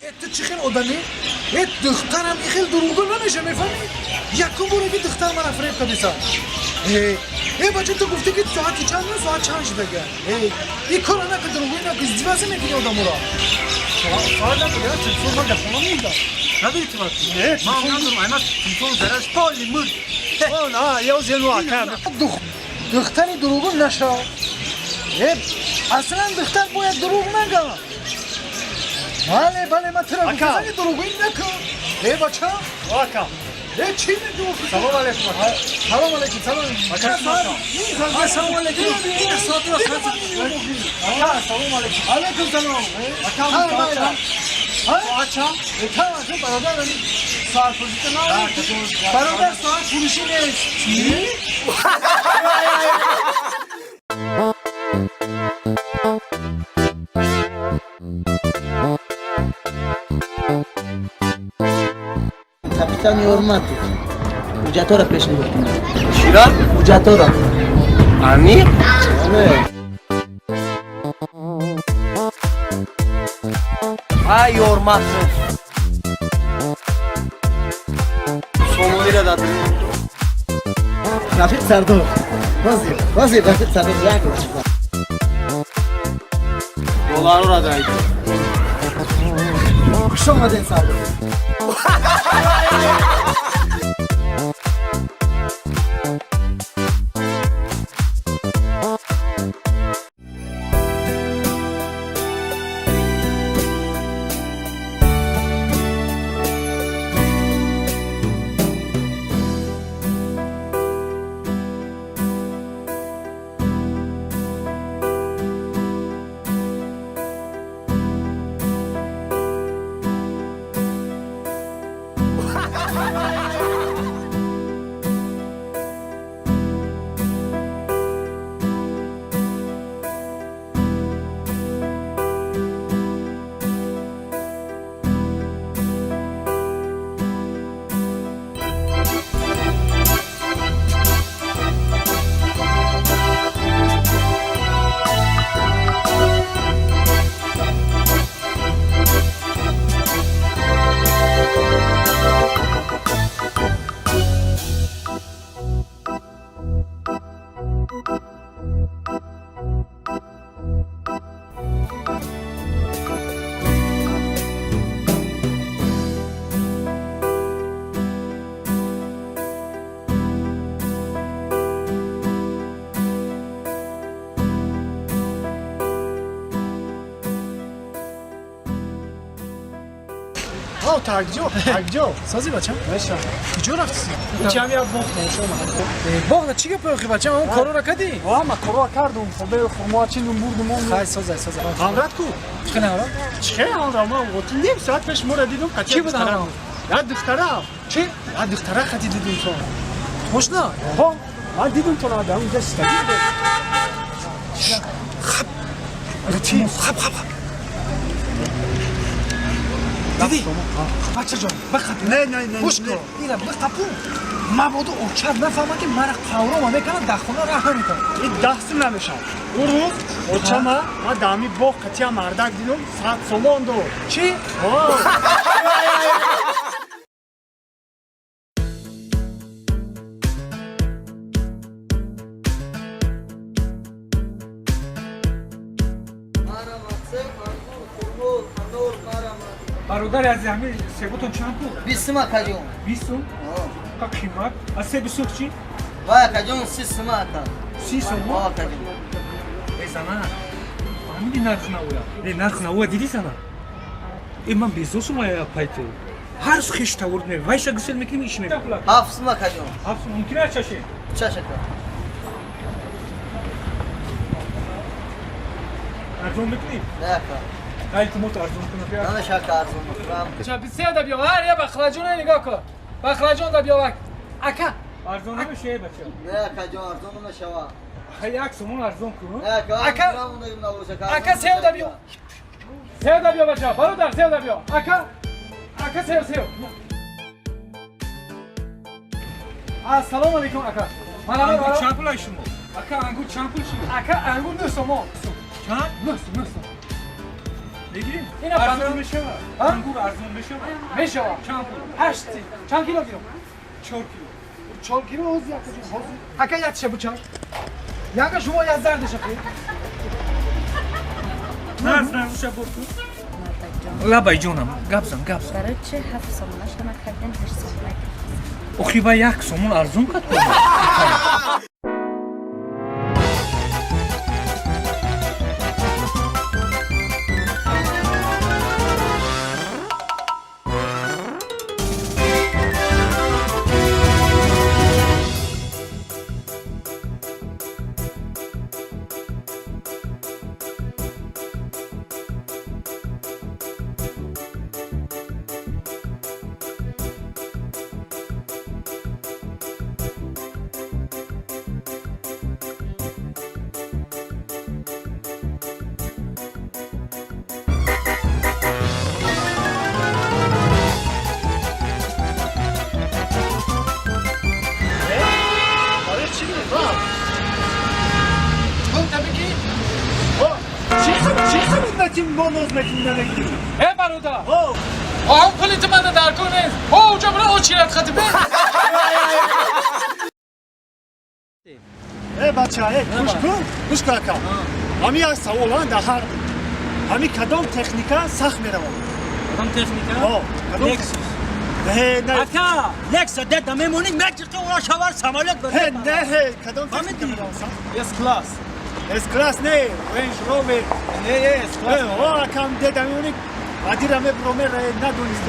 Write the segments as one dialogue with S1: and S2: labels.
S1: تو چی خیلی آدمی؟ دخترم این خیلی دروغگو نمیشه میفهمی؟ یکم برو که دختر من فریب کنی سا بچه تو گفتی که ساعتی چند نه ساعت چند شده گه این کار نکن دروغگوی نکن ازدیوازه میکنی آدم را ساعت نکن یا تلفون من دفعه نمیدم نداری تو وقتی؟ ما هم ندارم ایمه تلفون زرش پالی مرد نه یا زیلو آکر دختری دروغگو نشا اصلا دختر باید دروغ نگه بله من ترا گفتم دروغگویی نکن بچه واکا چی میگو سلام علیکم سلام علیکم سلام سلام علیکم این ساعت رو سلام علیکم علیکم سلام ساعت برادر ساعت فروشی نه برادر ساعت فروشی نیست چی؟
S2: Capitani Ormatu. Ujatora peş mi gittin?
S3: Şira?
S2: Ujatora.
S3: Ani?
S2: Evet.
S3: Ay Ormatu. Somuyla da.
S2: Rafik Serdar. Nasıl Rafik Serdar ya ki?
S3: Dolar oradaydı.
S2: Hoş olmadın Serdar.
S1: تاکجو سازی بچم باشه کجا رفتی
S4: چند یا باخت شما
S1: باخت چی گپی بچم اون کارو را کردی
S4: ما کارو کردم خب فرما چیندم بردم
S1: خای ساز
S4: حضرت کو
S1: چخنه ها
S4: چه حال ما گفتم نیم ساعت پیش مورد دیدم
S1: کی بود ها
S4: یا دختره
S1: چی یا دختره خدی دیدیم تو خوشنا
S4: ها ما دیدم تو را اونجا استادی
S1: خب دیدی بچه جان بخط
S4: نه
S1: گوش کن اینا بخطو مبادا اوچر نفهمه که من قورا ما میکنه دخونه راه نمیکنه
S4: این دست نمیشه اون روز اوچما ما دامی با قطعه مردک دیدم ساعت سومان دو
S1: چی؟
S4: برادر از همین سبوتون چند بود؟
S2: 20 ما کجون
S4: 20 کا قیمت از سه بسوق چی؟
S2: وای کجون 30 ما تا
S4: 30 ما
S2: وای کجون
S4: ای سنا همین نرخ نویا ای نرخ نویا دیدی سنا ای من بیزوس ما یا پایته هر خش تورد نه وایش گسل میکنیم ایش میکنیم
S2: 7 ما کجون
S4: افس ممکنه چشه
S2: چشه
S4: ارزون میکنی
S2: نه
S4: ای تو موت ارزون کنه بیا
S2: نه شک ارزون میکنم
S1: چه بسیار دا بیاور یا بخلاجون نگاه کن بخلاجون دا بیاور اکا
S4: ارزون نمیشه بچه
S2: نه کجون ارزون نمیشه
S4: های عکسمون ارزون کن
S2: نه
S1: اکا سیو دا بیا سیو دا بیا بچه برادر سیو دا بیا اکا سیو السلام علیکم اکا
S4: انگور چند پول شما اکا انگور چند پول شما
S1: اکا انگور نه شما
S4: چند
S1: نه
S4: ببین
S1: اینا
S4: ارزون
S1: بنده-
S4: میشه
S1: ها؟
S4: انگور ارزون میشه
S1: میشه
S4: چند پول
S1: 8 چند کیلو دیو
S4: 4 کیلو
S1: 4 کیلو اوز یک کجا اگه یاد شه بچا یاگه شما یاد زرد شه
S4: نرف روشه برکن لبای جونم گبزن
S5: برای چه 7 سامانش نمک کردن 8 سامانک
S4: اخی با یک سومون ارزون کد
S1: ای برادر آهم پلیت من در کنه او جبرا او چیرت خطبه
S6: ای بچه ای گوش کن کاکا همی از سوالان در هر همی کدام تکنیکا سخت میروند
S4: کدام تکنیکا
S6: آه کدام
S4: لکسوس
S6: نه نه
S7: Aka, Lexa detta med morning magic och shavar samalet
S6: هی نه کدام تکنیکا میروند
S3: اس کلاس
S6: اس کلاس نه رنج روور اوه کم دیدم اونی ادیرم برومر ندونست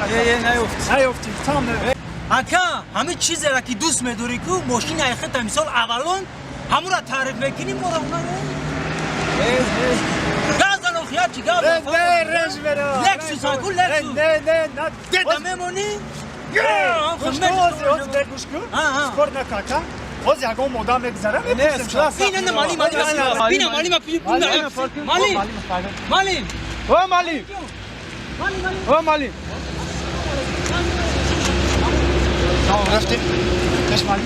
S6: نیفتی تام نه
S7: Aka, همه چیزی را که دوست می‌داری کو ماشین ایخت مثال اولون همون را تعریف می‌کنیم مرا گازن و خیال چی گاز
S6: نه رنج میرم
S7: لکسوس ها کو لکسوس
S6: نه نه نه
S7: دتا میمونی
S6: گوش کن گوش کن سپور نکاکا از یکو مودا میگذرم
S7: اینه مالی بینا مالی مالی
S3: او مالی او مالی
S6: رفتی کش مالی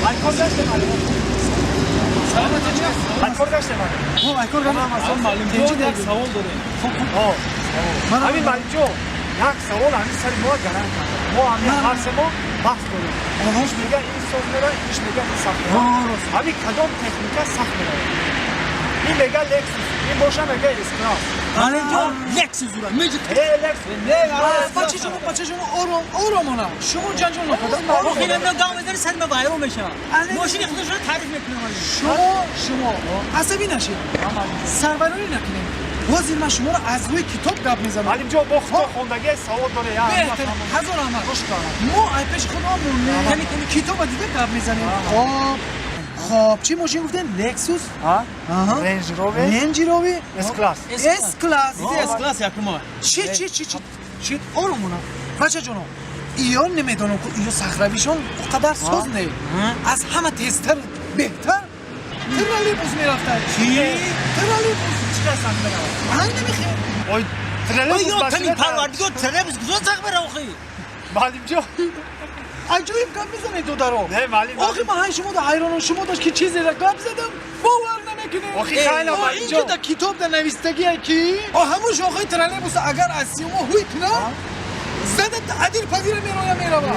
S6: الکل داشته مالی الکل داشته مالی
S1: او ایکور گام
S6: مالی یک سوال داره همین مالی جو یک سوال همین سر ما گرم ما همین حرس ما بحث داریم اینش میگه این سوز میره اینش میگه این سخت میره همین کدام تکنیکا سخت میره این میگه لکسوس این باشه میگه اسکراس
S7: مالی جو لکسوس را میگه
S1: بچه جونو آرامانه شما جنجال نکنه
S7: ماشین من گام میذاری سر ما وایرو میشه ماشین خودش را تعریف میکنه
S1: شما عصبی نشید سربرانی نکنید بازی من شما رو از روی کتاب گپ میزنم
S6: مالی جو بخت خوندگی سوال داره یا
S1: بهتر هزار احمد ما ای پیش خودمون کتاب دیگه گپ میزنیم خب چی ماشین گفتن لکسوس
S6: رنج روور
S1: رنج روور
S6: اس کلاس
S1: اس کلاس
S7: اس کلاس یکما
S1: چی آرامونا بچه جونو ایان نمیدونم که ایو صخره‌ایشون اونقدر ساز نه از همه تیزتر بهتر ترالی بوز میرفتن
S7: چی؟
S1: ترالی بوز
S6: چی هستن میگم
S1: من نمیخوام
S6: اوی ترلبوس
S7: یا تنی
S6: باشید
S7: پروردگار تربوس گذار سخت بره آخی
S6: مالی جو
S1: عجایب گپ میزنید تو درو
S6: نه مالی
S1: آخه من های شما دا حیرانم شما داشت که چیزی را گپ زدم باور نمیکنید
S6: آخه خیلی مالی
S1: اینجا
S6: جو
S1: در کتاب در نویستگیه که همون آقای ترالیبوس اگر از سیوما هویت نه زدت عدیل پذیر میرویم میروم